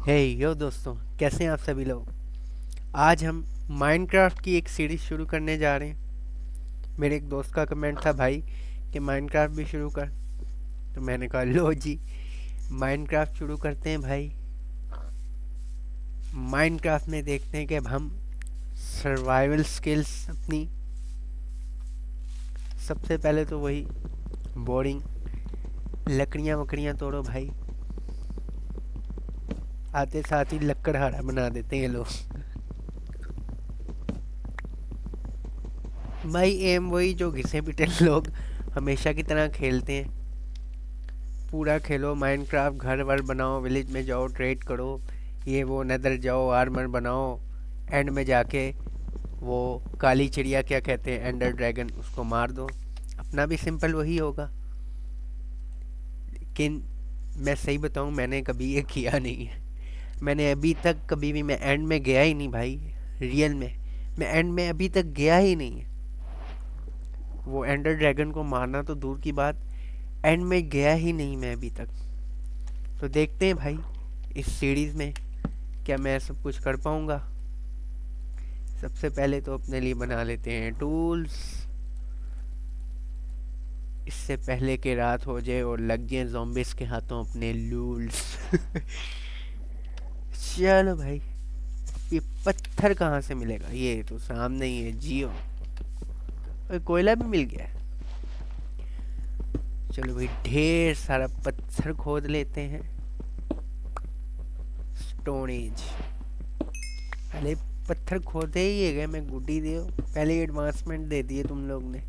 हे यो दोस्तों, कैसे हैं आप सभी लोग। आज हम माइनक्राफ्ट की एक सीरीज शुरू करने जा रहे हैं। मेरे एक दोस्त का कमेंट था भाई कि माइनक्राफ्ट भी शुरू कर। तो मैंने कहा लो जी, माइनक्राफ्ट शुरू करते हैं भाई। माइनक्राफ्ट में देखते हैं कि अब हम सर्वाइवल स्किल्स अपनी, सबसे पहले तो वही बोरिंग लकड़ियाँ वकड़ियाँ तोड़ो भाई। आते साथ ही लकड़हारा बना देते हैं ये लोग। भाई एम वही जो घिसे पिटे लोग हमेशा की तरह खेलते हैं। पूरा खेलो माइनक्राफ्ट, घर वर बनाओ, विलेज में जाओ, ट्रेड करो, ये वो, नदर जाओ, आर्मर बनाओ, एंड में जाके वो काली चिड़िया क्या कहते हैं, एंडर ड्रैगन, उसको मार दो। अपना भी सिंपल वही होगा। लेकिन मैं सही बताऊं, मैंने कभी ये किया नहीं है। मैंने अभी तक कभी भी, मैं एंड में गया ही नहीं भाई। रियल में मैं एंड में अभी तक गया ही नहीं है। वो एंडर ड्रैगन को मारना तो दूर की बात, एंड में गया ही नहीं मैं अभी तक। तो देखते हैं भाई इस सीरीज में क्या मैं सब कुछ कर पाऊंगा। सबसे पहले तो अपने लिए बना लेते हैं टूल्स, इससे पहले कि रात हो जाए और लग जाए zombies के हाथों अपने लूल्स। चलो भाई, ये पत्थर कहाँ से मिलेगा, ये तो सामने ही है जियो। और कोयला भी मिल गया है। चलो भाई, ढेर सारा पत्थर खोद लेते हैं। स्टोन एज, पहले पत्थर खोदे ही है गए, मैं गुड्डी दे पहले एडवांसमेंट दे दिए तुम लोग ने।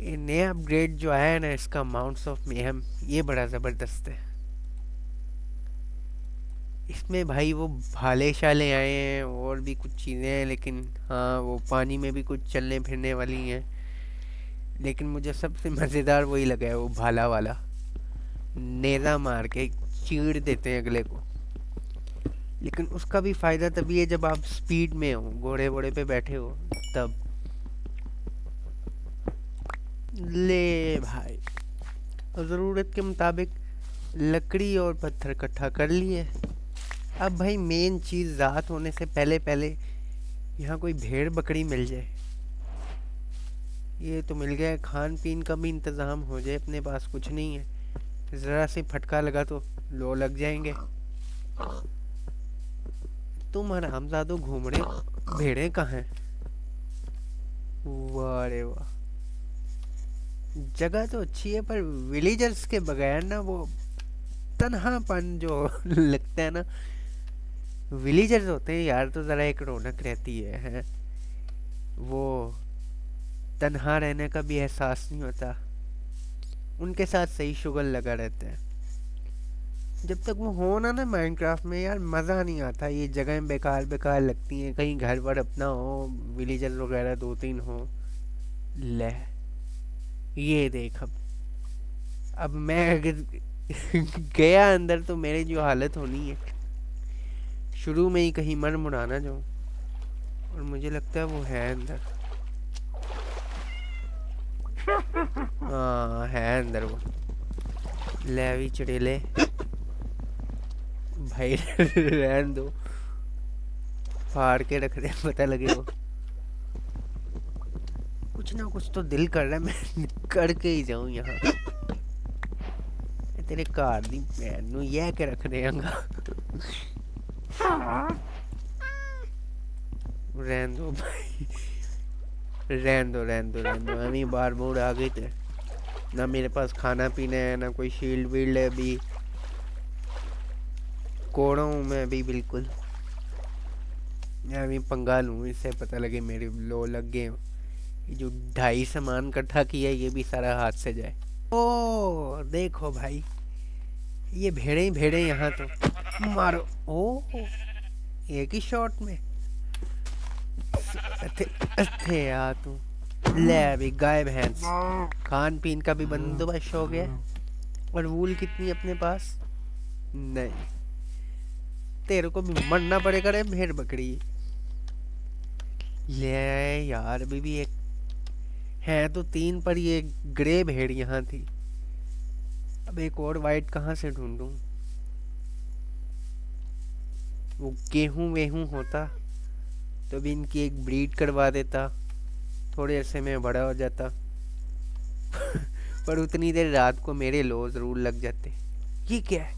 ये नया अपग्रेड जो आया है ना, इसका माउंट्स ऑफ मेहम, ये बड़ा ज़बरदस्त है। इसमें भाई वो भाले शाले आए हैं और भी कुछ चीज़ें हैं, लेकिन हाँ वो पानी में भी कुछ चलने फिरने वाली हैं। लेकिन मुझे सबसे मज़ेदार वही लगा है, वो भाला वाला नेज़ा मार के चीड़ देते हैं अगले को। लेकिन उसका भी फ़ायदा तभी है जब आप स्पीड में हो, घोड़े वोड़े पे बैठे हो तब। ले भाई, और ज़रूरत के मुताबिक लकड़ी और पत्थर इकट्ठा कर लिए। अब भाई मेन चीज़, रात होने से पहले पहले यहाँ कोई भेड़ बकरी मिल जाए। ये तो मिल गया, खान पीन का भी इंतज़ाम हो जाए, अपने पास कुछ नहीं है। ज़रा से फटका लगा तो लो लग जाएंगे। तुम हरामजादों घूम रहे हो, भेड़ें कहाँ हैं। वाह रे वाह, जगह तो अच्छी है पर विलेजर्स के बगैर ना वो तन्हापन जो लगता है ना, विलेजर्स होते हैं यार तो ज़रा एक रौनक रहती है। वो तन्हा रहने का भी एहसास नहीं होता, उनके साथ सही शुगल लगा रहता है। जब तक वो हो ना माइनक्राफ्ट में यार, मज़ा नहीं आता। ये जगहें बेकार बेकार लगती हैं, कहीं घर वर अपना हो, विलेजर्स वगैरह दो तीन हो। ले, ये देख अब मैं अगर गया अंदर तो मेरी जो हालत होनी है, शुरू में ही कहीं मर मुड़ाना जाऊं। और मुझे लगता है वो है अंदर। हाँ है अंदर वो। ले भी चड़ेले भाई, रहन दो, फाड़ के रख दे, पता लगे वो। कुछ ना कुछ तो दिल कर रहा है मैं करके ही जाऊं यहाँ। तेरे घर दी भैन नूं यह के रख देंगा। रहन दो भाई, रहन दो रहन दो रहन दो, अभी बार मूड आ गई थे ना। मेरे पास खाना पीना है ना कोई शील्ड वील्ड है अभी। कोड़ा हूँ मैं अभी बिल्कुल। मैं अभी पंगा लूँ, इससे पता लगे मेरे लो लग गए। ये जो 2.5 सामान इकट्ठा किया ये भी सारा हाथ से जाए। ओ देखो भाई, ये भेड़े ही भेड़े यहाँ तो। मारो, ओ एक ही शॉट में। अथे अथे यार तू। ले अभी गाय भैंस, खान पीन का भी बंदोबस्त हो गया। और वूल कितनी अपने पास, नहीं तेरे को भी मरना पड़ेगा रे भेड़ बकरी। ले यार, अभी भी एक है तो 3, पर ये ग्रे भेड़ यहाँ थी। अब एक और वाइट कहाँ से ढूंढूं। वो गेहूं वेहूं होता तो भी इनकी एक ब्रीड करवा देता, थोड़े अरसे में बड़ा हो जाता। पर उतनी देर रात को मेरे लो जरूर लग जाते। ये क्या है?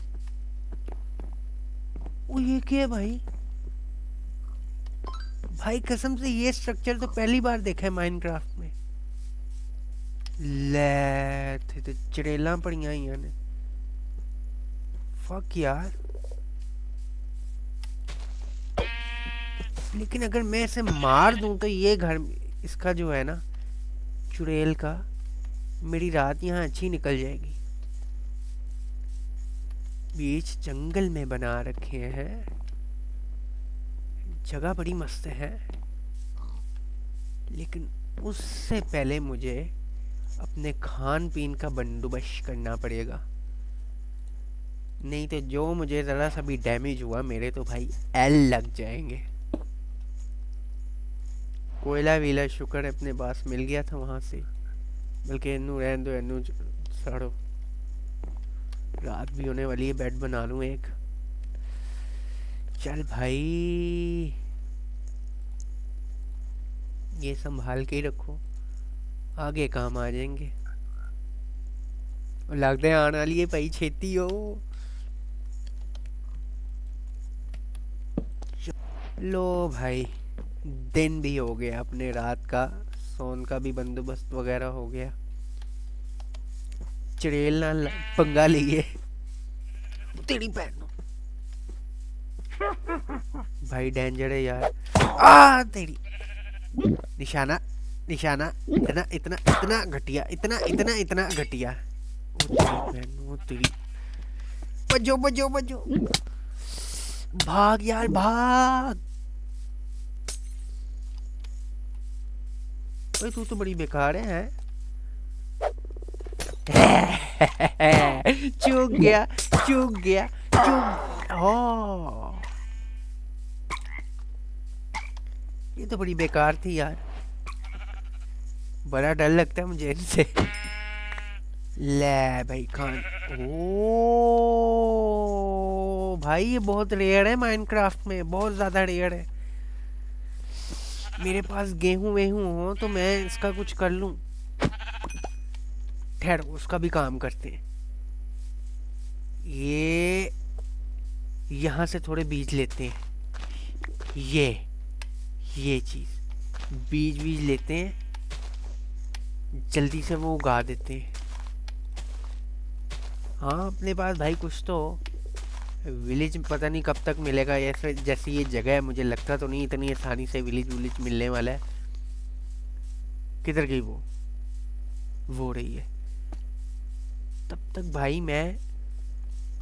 ओ ये क्या है भाई? भाई कसम से ये स्ट्रक्चर तो पहली बार देखा है माइनक्राफ्ट में। ले थे तो चड़ेला पड़ियां ही ने। फक यार। लेकिन अगर मैं इसे मार दूं तो ये घर, इसका जो है ना, चुड़ैल का, मेरी रात यहाँ अच्छी निकल जाएगी। बीच जंगल में बना रखे हैं, जगह बड़ी मस्त है। लेकिन उससे पहले मुझे अपने खान पीन का बंदोबस्त करना पड़ेगा, नहीं तो जो मुझे ज़रा सा भी डैमेज हुआ मेरे तो भाई एल लग जाएंगे। कोयला वीला शुक्र अपने पास मिल गया था वहाँ से, बल्कि इन्नू रहने दो, इन्नू सड़ो। रात भी होने वाली है, बेड बना लूँ एक। चल भाई, ये संभाल के ही रखो, आगे काम आ जाएंगे। लगता है आने वाली है भाई, छेती हो। लो भाई, दिन भी हो गया, अपने रात का सोन का भी बंदोबस्त वगैरह हो गया। चड़ेल ना पंगा लिए तेरी बहन। भाई डेंजर है यार। आ तेरी निशाना, निशाना इतना इतना इतना घटिया, इतना इतना इतना घटिया। ओ तेरी बहन, ओ तेरी। बजो बजो बजो, भाग यार भाग। ओए तू तो बड़ी बेकार है। चूक गया, चूक गया, चूक। ओ ये तो बड़ी बेकार थी यार, बड़ा डर लगता है मुझे इनसे। ले भाई खान। ओ भाई ये बहुत रेयर है माइनक्राफ्ट में, बहुत ज्यादा रेयर है। मेरे पास गेहूं वेहूं हो तो मैं इसका कुछ कर लूं। ठहरो, उसका भी काम करते हैं। ये यहाँ से थोड़े बीज लेते हैं, ये चीज, बीज बीज लेते हैं, जल्दी से वो उगा देते हैं। हाँ अपने पास भाई कुछ तो। विलेज पता नहीं कब तक मिलेगा, ऐसे जैसी ये जगह है मुझे लगता तो नहीं इतनी आसानी से विलेज विलेज मिलने वाला है। किधर गई वो रही है। तब तक भाई मैं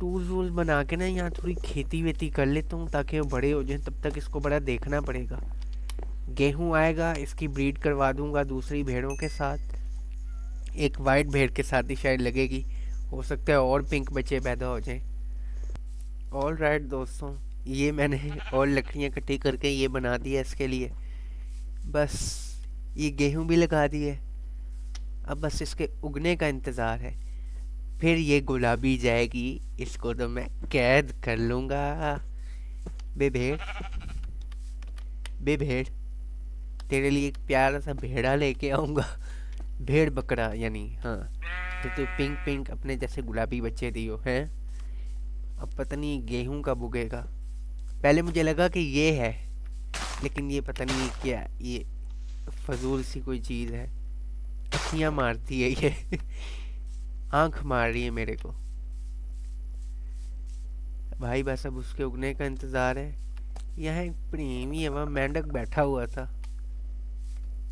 टूल्स वूल्स बना के ना यहाँ थोड़ी खेती वेती कर लेता हूँ ताकि वो बड़े हो जाए। तब तक इसको बड़ा देखना पड़ेगा। गेहूँ आएगा, इसकी ब्रीड करवा दूंगा दूसरी भेड़ों के साथ। एक वाइट भेड़ के साथ ही शायद लगेगी, हो सकता है और पिंक बच्चे पैदा हो जाएं। ऑल राइट दोस्तों, ये मैंने और लकड़ियाँ इकट्ठी करके ये बना दिया इसके लिए। बस ये गेहूँ भी लगा दिए, अब बस इसके उगने का इंतज़ार है। फिर ये गुलाबी जाएगी, इसको तो मैं कैद कर लूँगा। बे भेड़, बे भेड़, तेरे लिए एक प्यारा सा भेड़ा लेके आऊँगा। भेड़ बकरा यानी, हाँ। तो पिंक पिंक अपने जैसे गुलाबी बच्चे दियो हैं। अब पता नहीं गेहूं कब उगेगा। पहले मुझे लगा कि ये है, लेकिन ये पता नहीं क्या, ये फजूल सी कोई चीज़ है। अखियाँ मारती है ये। आंख मार रही है मेरे को। भाई बस अब उसके उगने का इंतज़ार है। यहाँ एक प्रेमी एवं मेंढक बैठा हुआ था।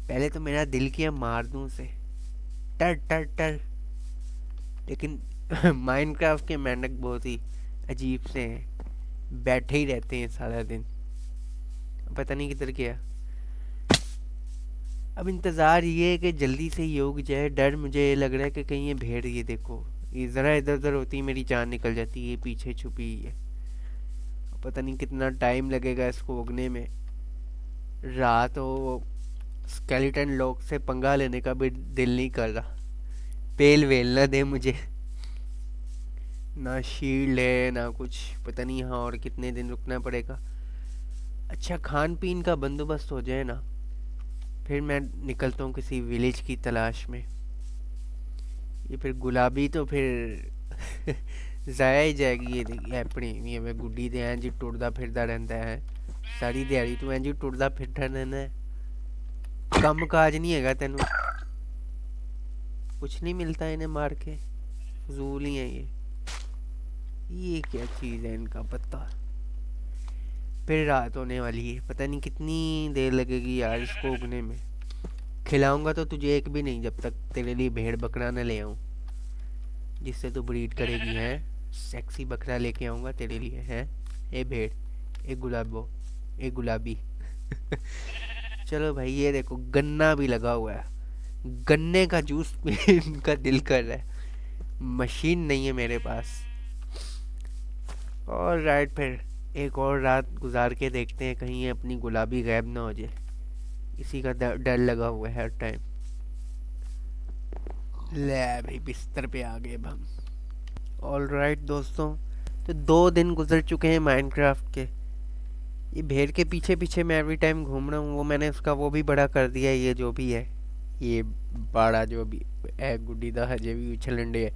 पहले तो मेरा दिल किया मार दूं उसे, टर टर टर। लेकिन माइनक्राफ्ट के मेंढक बहुत ही अजीब से हैं, बैठे ही रहते हैं सारा दिन, पता नहीं किधर गया। अब इंतज़ार ये है कि जल्दी से ये उग जाए। डर मुझे लग रहा है कि कहीं ये भेड़, ये देखो, ये ज़रा इधर उधर होती है मेरी जान निकल जाती है। ये पीछे छुपी है, पता नहीं कितना टाइम लगेगा इसको उगने में। रात हो, स्केलेटन लोग से पंगा लेने का भी दिल नहीं कर रहा। पेल वेल ना दे मुझे, ना शील्ड है ना कुछ, पता नहीं यहाँ और कितने दिन रुकना पड़ेगा। अच्छा खान पीन का बंदोबस्त हो जाए ना, फिर मैं निकलता हूँ किसी विलेज की तलाश में। ये फिर गुलाबी तो फिर जाया ही जाएगी। ये अपनी ये मैं गुड्डी दे इंज टुरदा फिरदा रहंदा है सारी दिहाड़ी, तू इंज टुरदा फिरदा रहना है, काम काज नहीं हैगा तेनू, कुछ नहीं मिलता इन्हें मार के, फजूल ही है ये क्या चीज़ है इनका पता। फिर रात होने वाली है, पता नहीं कितनी देर लगेगी यार इसको उगने में। खिलाऊंगा तो तुझे एक भी नहीं जब तक तेरे लिए भेड़ बकरा न ले आऊं, जिससे तू ब्रीड करेगी है। सेक्सी बकरा लेके आऊंगा तेरे लिए है। ए भेड़, ए गुलाबो, ए गुलाबी। चलो भाई ये देखो गन्ना भी लगा हुआ है, गन्ने का जूस पीने का दिल कर रहा है, मशीन नहीं है मेरे पास। और राइट फिर एक और रात गुजार के देखते हैं कहीं ये अपनी गुलाबी गायब ना हो जाए, इसी का डर लगा हुआ है हर टाइम। ले भाई बिस्तर पे आ गए अब हम। ऑल राइट दोस्तों, तो 2 दिन गुजर चुके हैं माइनक्राफ्ट के। ये भेड़ के पीछे पीछे मैं एवरी टाइम घूम रहा हूँ, वो मैंने उसका वो भी बड़ा कर दिया है, ये जो भी है ये बाड़ा जो भी है गुड्डी दा हजे भी उछलंडे है।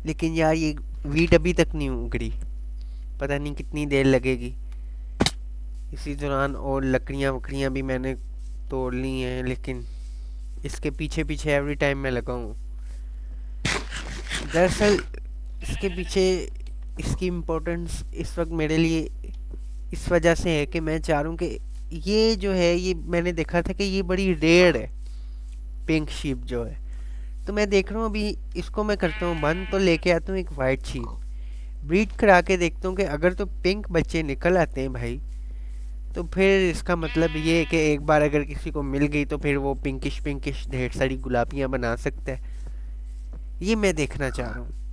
लेकिन यार ये वीट अभी तक नहीं उगड़ी, पता नहीं कितनी देर लगेगी। इसी दौरान और लकड़ियाँ वकड़ियाँ भी मैंने तोड़ ली हैं, लेकिन इसके पीछे पीछे एवरी टाइम मैं लगा हूँ। दरअसल इसके पीछे इसकी इम्पोर्टेंस इस वक्त मेरे लिए इस वजह से है कि मैं चाह रहा हूँ कि ये जो है ये मैंने देखा था कि ये बड़ी रेयर है, पिंक शीप जो है। तो मैं देख रहा हूँ अभी इसको मैं करता हूँ बंद, तो लेके आता हूँ एक वाइट शीप, ब्रीड करा के देखता हूँ कि अगर तो पिंक बच्चे निकल आते हैं भाई, तो फिर इसका मतलब ये है कि एक बार अगर किसी को मिल गई तो फिर वो पिंकिश पिंकिश ढेर सारी गुलाबियाँ बना सकता है। ये मैं देखना चाह रहा हूँ।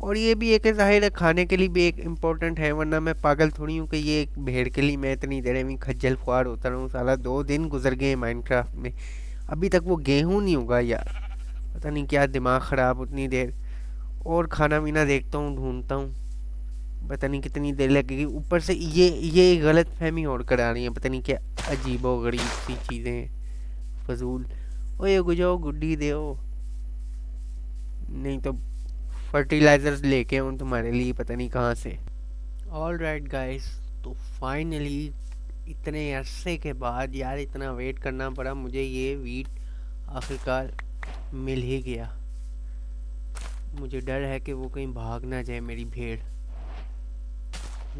और ये भी एक ज़ाहिर है खाने के लिए भी एक इम्पोर्टेंट है, वरना मैं पागल थोड़ी हूँ कि ये एक भेड़ के लिए मैं इतनी देर में खज्जल खुआर होता रहूँ। साला 2 दिन गुजर गए माइनक्राफ्ट में, अभी तक वो गेहूँ नहीं उगा यार, पता नहीं क्या दिमाग ख़राब उतनी देर। और खाना पीना देखता हूँ ढूंढता हूँ, पता नहीं कितनी देर लगेगी। ऊपर से ये गलत फहमी और करा रही है, पता नहीं क्या अजीबो गरीब सी चीज़ें हैं फजूल। ओए गुजाओ गुड्डी दे, नहीं तो फर्टिलाइजर्स लेके आऊँ तुम्हारे लिए पता नहीं कहाँ से। ऑल राइट गाइस, तो फाइनली इतने अरसे के बाद यार इतना वेट करना पड़ा मुझे, ये वीट आखिरकार मिल ही गया। मुझे डर है कि वो कहीं भाग ना जाए मेरी भेड़,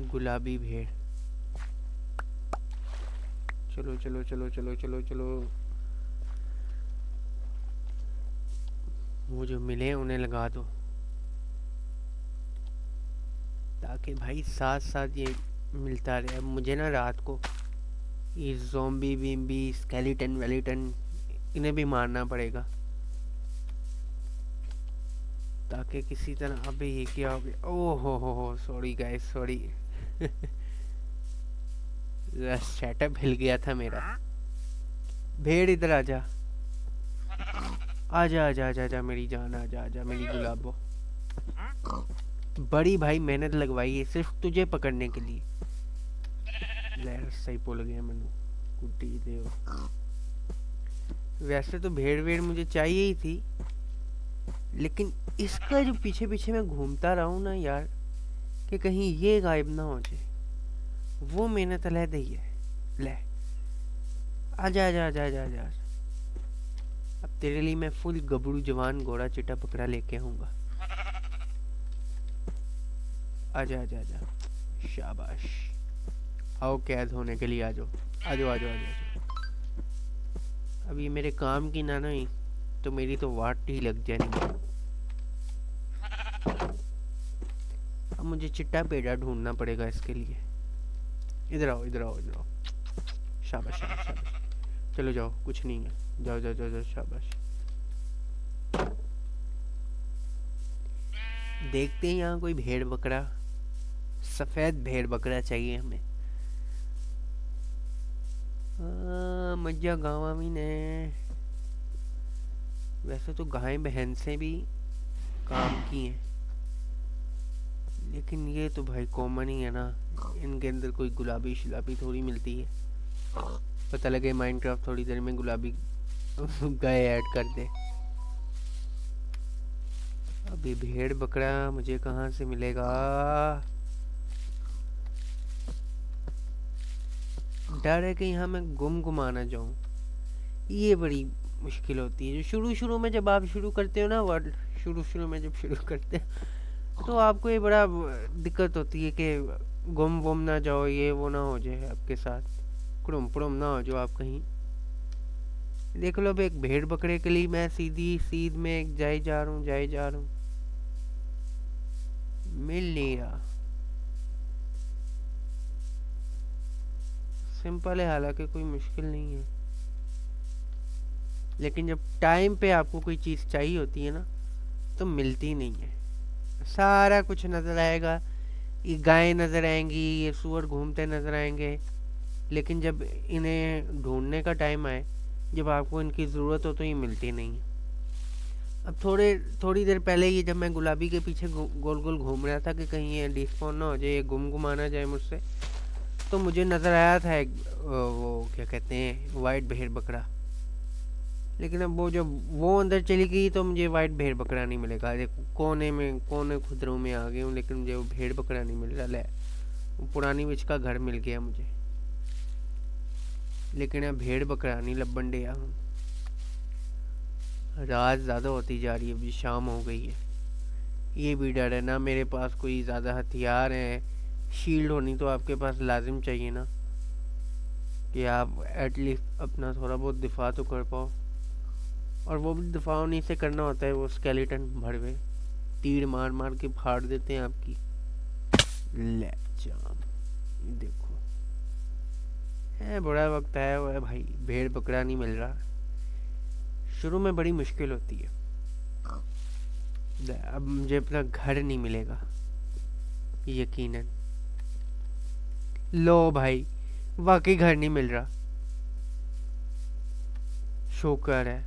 गुलाबी भेड़। चलो चलो चलो चलो चलो चलो, वो जो मिले उन्हें लगा दो, ताकि भाई साथ साथ ये मिलता रहे। अब मुझे ना रात को ये ज़ॉम्बी बीम्बी स्केलेटन वेलेटन इन्हें भी मारना पड़ेगा, ताकि किसी तरह। अबे ये क्या हो गया, ओह हो सॉरी गाइस सॉरी। सेटअप हिल गया था मेरा। भेड़ इधर आजा, आजा आजा आजा आजा मेरी जान, आजा आजा मेरी गुलाबो। बड़ी भाई मेहनत लगवाई है सिर्फ तुझे पकड़ने के लिए। लहर सही भूल गया मैनू, कुटी दे। वैसे तो भेड़ वेड़ मुझे चाहिए ही थी, लेकिन इसका जो पीछे पीछे मैं घूमता रहा हूँ ना यार, कि कहीं ये गायब ना हो जाए, वो मेहनत अलहदा ही है। ले आजा आजा आजा आजा आजा, अब तेरे लिए मैं फुल गबरू जवान घोड़ा चिट्टा पकड़ा लेके आऊंगा। आजा आजा आजा, शाबाश। आओ कैद होने के लिए, आ जाओ आ जाओ आ जाओ आ जाओ। अब ये मेरे काम की ना नहीं तो मेरी तो वाट ही लग जाएगी। अब मुझे चिट्टा पेड़ा ढूंढना पड़ेगा इसके लिए। इधर आओ इधर आओ इधर आओ, शाबाश शाबाश शाबाश। चलो जाओ, कुछ नहीं है, जाओ जाओ जाओ जाओ, शाबाश। देखते हैं यहाँ कोई भेड़ बकरा, सफेद भेड़ बकरा चाहिए हमें। मज्जा गाँव में ने, वैसे तो गाय भैंसें भी काम की हैं, लेकिन ये तो भाई कॉमन ही है ना, इनके अंदर कोई गुलाबी शुलाबी थोड़ी मिलती है। पता लगे माइनक्राफ्ट थोड़ी देर में गुलाबी गाय ऐड कर दे। अभी भेड़ बकरा मुझे कहाँ से मिलेगा? डर है कि यहाँ मैं गुमा ना जाऊँ, ये बड़ी मुश्किल होती है। जो शुरू शुरू में जब आप शुरू करते हो ना वर्ल्ड, शुरू में जब शुरू करते हो तो आपको ये बड़ा दिक्कत होती है कि गुम ना जाओ, ये वो ना हो जाए आपके साथ, कुड़ुम पुड़ुम ना हो जाओ आप कहीं। देख लो अब एक भेड़ बकरे के लिए मैं सीध में जाए जा रहा हूँ, मिल नहीं रहा। सिंपल है, हालांकि कोई मुश्किल नहीं है, लेकिन जब टाइम पे आपको कोई चीज़ चाहिए होती है ना तो मिलती नहीं है। सारा कुछ नज़र आएगा, ये गायें नज़र आएंगी, ये सूअर घूमते नज़र आएंगे, लेकिन जब इन्हें ढूंढने का टाइम आए, जब आपको इनकी ज़रूरत हो तो ये मिलती नहीं। अब थोड़ी देर पहले ये जब मैं गुलाबी के पीछे गोल गोल घूम रहा था कि कहीं ये डिस्पॉन ना हो जाए, ये गुमा ना जाए मुझसे, तो मुझे नज़र आया था एक वो क्या कहते हैं वाइट भेड़ बकरा। लेकिन अब वो जब वो अंदर चली गई तो मुझे वाइट भेड़ बकरा नहीं मिलेगा। कोने खुदरों में आ गई हूँ, लेकिन मुझे वो भेड़ बकरा नहीं मिल रहा। ले, वो पुरानी विच का घर मिल गया मुझे, लेकिन अब भेड़ बकरा नहीं लब्बन दिया हूँ। रात ज़्यादा होती जा रही है, अभी शाम हो गई है। ये भी डर है ना, मेरे पास कोई ज़्यादा हथियार है। शील्ड होनी तो आपके पास लाजिम चाहिए ना, कि आप एटलीस्ट अपना थोड़ा बहुत दिफा तो कर पाओ। और वो भी दिफा उन्हीं से करना होता है, वो स्केलेटन भड़वे तीर मार मार के फाड़ देते हैं आपकी। ले जाम, देखो है बड़ा वक्त आया हुआ है भाई, भेड़ बकरा नहीं मिल रहा। शुरू में बड़ी मुश्किल होती है। अब मुझे अपना घर नहीं मिलेगा यकीनन। लो भाई, वाकई घर नहीं मिल रहा, शुक्र है।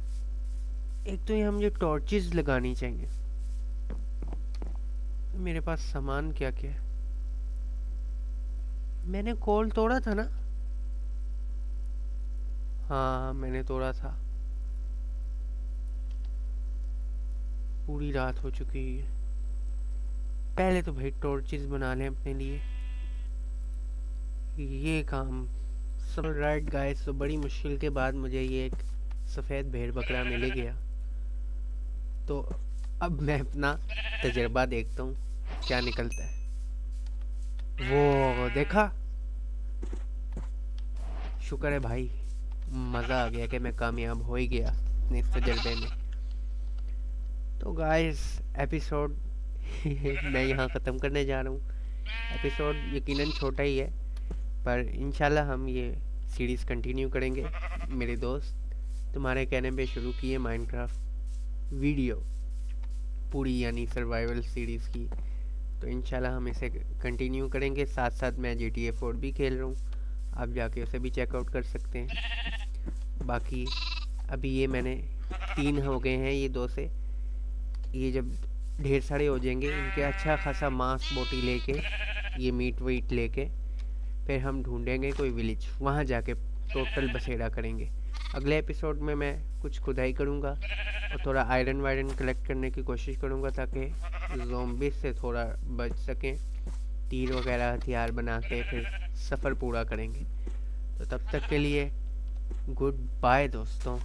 एक तो ये मुझे टॉर्चेस लगानी चाहिए। मेरे पास सामान क्या क्या है? मैंने कोल तोड़ा था ना? हाँ मैंने तोड़ा था। पूरी रात हो चुकी है। पहले तो भाई टॉर्चेस बना लें अपने लिए, ये काम सब। राइट गाइस, तो बड़ी मुश्किल के बाद मुझे ये एक सफ़ेद भेड़ बकरा मिल गया। तो अब मैं अपना तजर्बा देखता हूँ क्या निकलता है। वो देखा, शुक्र है भाई, मज़ा आ गया कि मैं कामयाब हो ही गया अपने इस तजर्बे में। तो गाइस एपिसोड मैं यहाँ ख़त्म करने जा रहा हूँ। एपिसोड यकीनन छोटा ही है, पर इंशाल्लाह हम ये सीरीज़ कंटिन्यू करेंगे। मेरे दोस्त तुम्हारे कहने पे शुरू किए माइनक्राफ्ट वीडियो पूरी, यानी सर्वाइवल सीरीज़ की। तो इंशाल्लाह हम इसे कंटिन्यू करेंगे। साथ साथ मैं GTA 4 भी खेल रहा हूँ, आप जाके उसे भी चेकआउट कर सकते हैं। बाकी अभी ये मैंने 3 हो गए हैं, ये 2 से, ये जब ढेर सारे हो जाएंगे, इनके अच्छा खासा मांस बोटी लेके, ये मीट वीट लेके, फिर हम ढूंढेंगे कोई विलेज, वहाँ जाके टोटल बसेरा करेंगे। अगले एपिसोड में मैं कुछ खुदाई करूँगा और थोड़ा आयरन वायरन कलेक्ट करने की कोशिश करूँगा, ताकि ज़ॉम्बी से थोड़ा बच सकें। तीर वगैरह हथियार बना के फिर सफ़र पूरा करेंगे। तो तब तक के लिए गुड बाय दोस्तों।